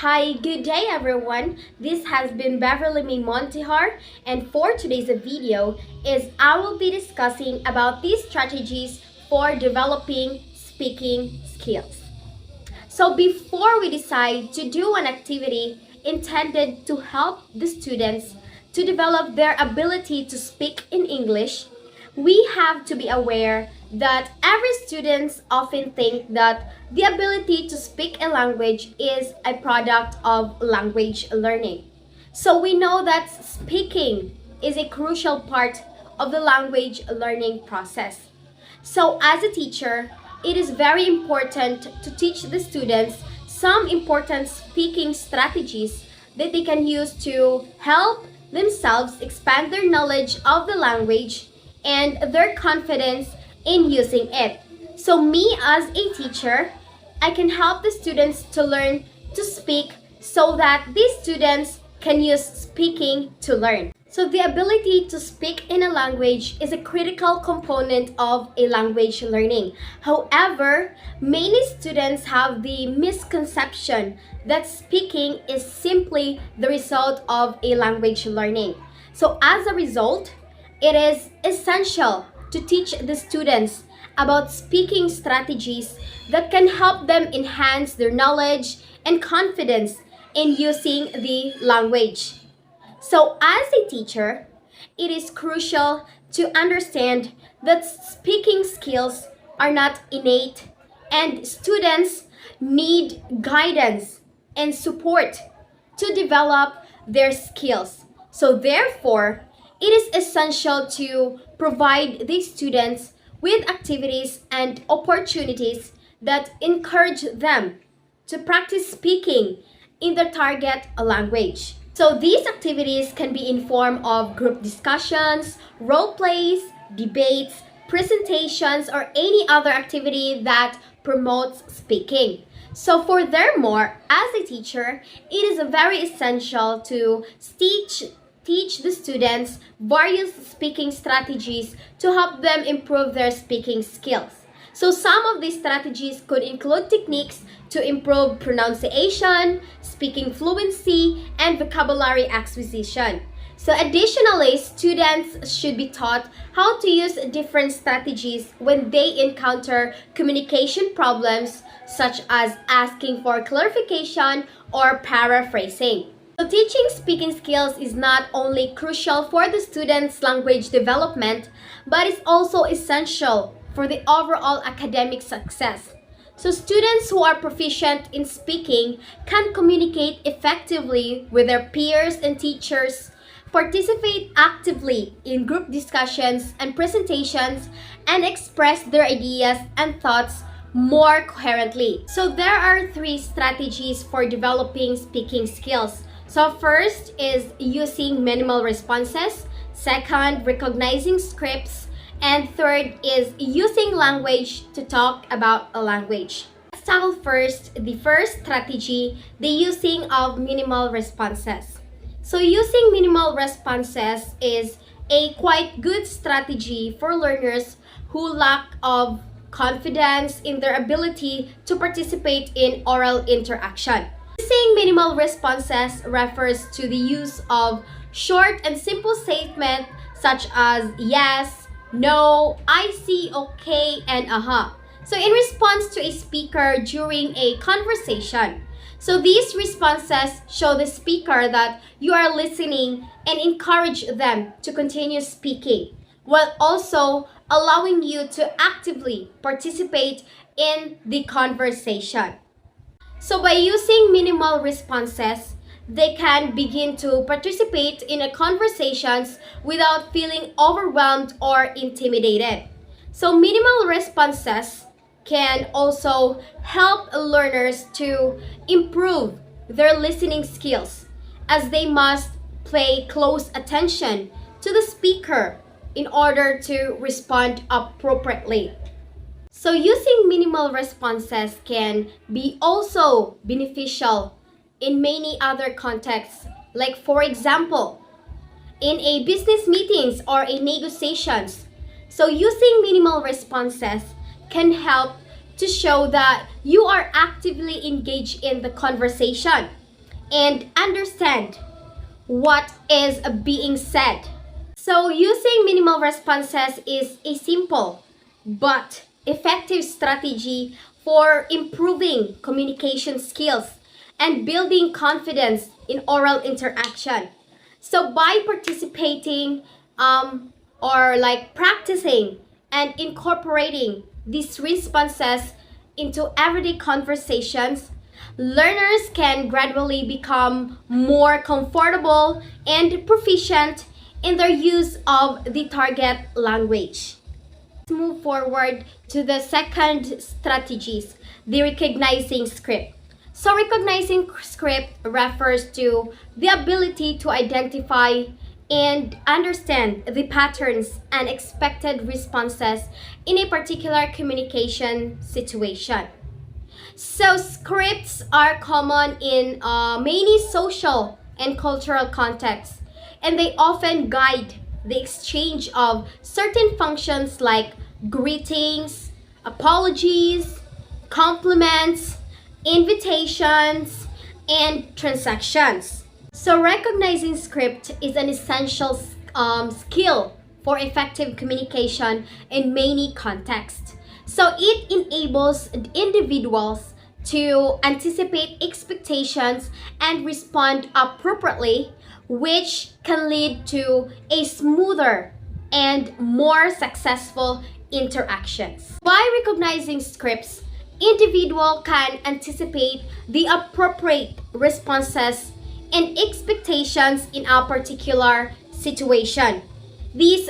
Hi, good day everyone. This has been Beverly May Montihar, and for today's video I will be discussing about these strategies for developing speaking skills. So before we decide to do an activity intended to help the students to develop their ability to speak in English, we have to be aware that every student often think that the ability to speak a language is a product of language learning. So we know that speaking is a crucial part of the language learning process. So as a teacher, it is very important to teach the students some important speaking strategies that they can use to help themselves expand their knowledge of the language and their confidence in using it. So me as a teacher, I can help the students to learn to speak so that these students can use speaking to learn. So the ability to speak in a language is a critical component of a language learning. However, many students have the misconception that speaking is simply the result of a language learning. So as a result, it is essential to teach the students about speaking strategies that can help them enhance their knowledge and confidence in using the language. So as a teacher, it is crucial to understand that speaking skills are not innate and students need guidance and support to develop their skills. So therefore, it is essential to provide these students with activities and opportunities that encourage them to practice speaking in their target language. So these activities can be in form of group discussions, role plays, debates, presentations, or any other activity that promotes speaking. So furthermore, as a teacher, it is very essential to teach the students various speaking strategies to help them improve their speaking skills. So some of these strategies could include techniques to improve pronunciation, speaking fluency, and vocabulary acquisition. So additionally, students should be taught how to use different strategies when they encounter communication problems, such as asking for clarification or paraphrasing. So teaching speaking skills is not only crucial for the students' language development, but it's also essential for the overall academic success. So students who are proficient in speaking can communicate effectively with their peers and teachers, participate actively in group discussions and presentations, and express their ideas and thoughts more coherently. So there are 3 strategies for developing speaking skills. So first is using minimal responses, second, recognizing scripts, and third is using language to talk about a language. Let's tackle first the first strategy, the using of minimal responses. So using minimal responses is a quite good strategy for learners who lack of confidence in their ability to participate in oral interaction. Using minimal responses refers to the use of short and simple statements such as yes, no, I see, okay, and aha. So in response to a speaker during a conversation. So these responses show the speaker that you are listening and encourage them to continue speaking, while also allowing you to actively participate in the conversation. So by using minimal responses, they can begin to participate in a conversations without feeling overwhelmed or intimidated. So minimal responses can also help learners to improve their listening skills, as they must pay close attention to the speaker in order to respond appropriately. So using minimal responses can be also beneficial in many other contexts, like for example, in a business meetings or a negotiations. So using minimal responses can help to show that you are actively engaged in the conversation and understand what is being said. So, using minimal responses is a simple but effective strategy for improving communication skills and building confidence in oral interaction. So, by participating or like practicing and incorporating these responses into everyday conversations, learners can gradually become more comfortable and proficient in their use of the target language. Let's move forward to the second strategies, the recognizing script. So recognizing script refers to the ability to identify and understand the patterns and expected responses in a particular communication situation. So scripts are common in many social and cultural contexts, and they often guide the exchange of certain functions like greetings, apologies, compliments, invitations, and transactions. So recognizing script is an essential skill for effective communication in many contexts. So it enables individuals to anticipate expectations and respond appropriately, which can lead to a smoother and more successful interactions. By recognizing scripts, individual can anticipate the appropriate responses and expectations in a particular situation. These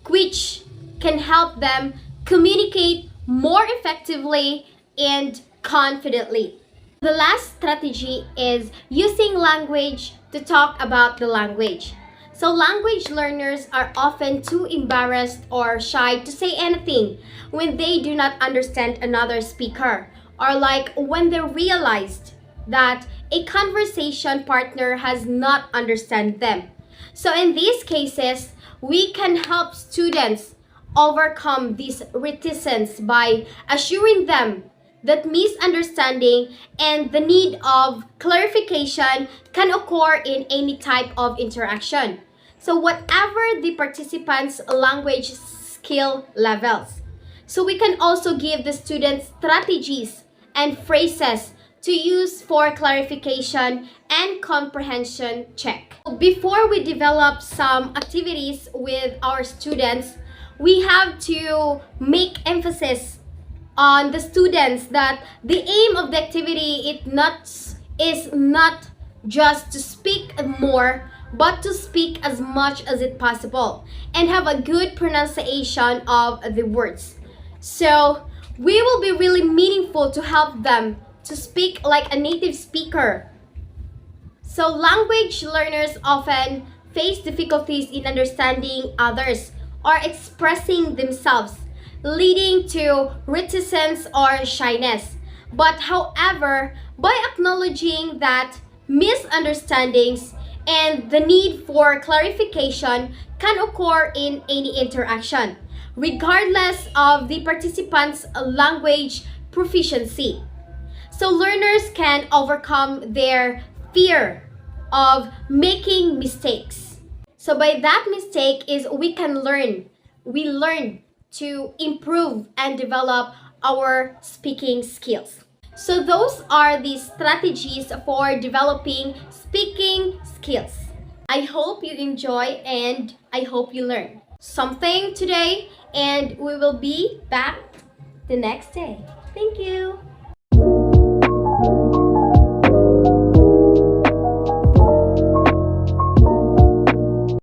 which can help them communicate more effectively and confidently. The last strategy is using language to talk about the language. So language learners are often too embarrassed or shy to say anything when they do not understand another speaker, or like when they realized that a conversation partner has not understand them. So in these cases, we can help students overcome this reticence by assuring them that misunderstanding and the need of clarification can occur in any type of interaction. So whatever the participants' language skill levels. So we can also give the students strategies and phrases to use for clarification and comprehension check. Before we develop some activities with our students, we have to make emphasis on the students that the aim of the activity is not just to speak more, but to speak as much as it possible and have a good pronunciation of the words. So we will be really meaningful to help them to speak like a native speaker. So language learners often face difficulties in understanding others or expressing themselves, leading to reticence or shyness. But however, by acknowledging that misunderstandings and the need for clarification can occur in any interaction, regardless of the participant's language proficiency. So learners can overcome their fear of making mistakes. So by that mistake is we learn to improve and develop our speaking skills. So those are the strategies for developing speaking skills. I hope you enjoy and I hope you learn something today, and we will be back the next day. Thank you.